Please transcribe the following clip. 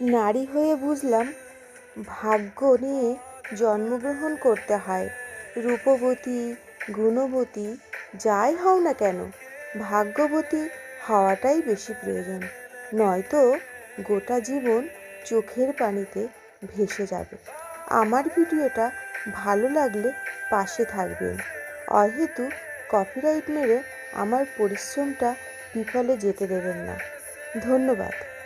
নারী হয়ে বুঝলাম ভাগ্য নিয়ে জন্মগ্রহণ করতে হয়। রূপবতী, গুণবতী যাই হও না কেন, ভাগ্যবতী হওয়াটাই বেশি প্রয়োজন। নয়তো গোটা জীবন চোখের পানিতে ভেসে যাবে। আমার ভিডিওটা ভালো লাগলে পাশে থাকবেন। অহেতু কপিরাইট মেরে আমার পরিশ্রমটা বিফলে যেতে দেবেন না। ধন্যবাদ।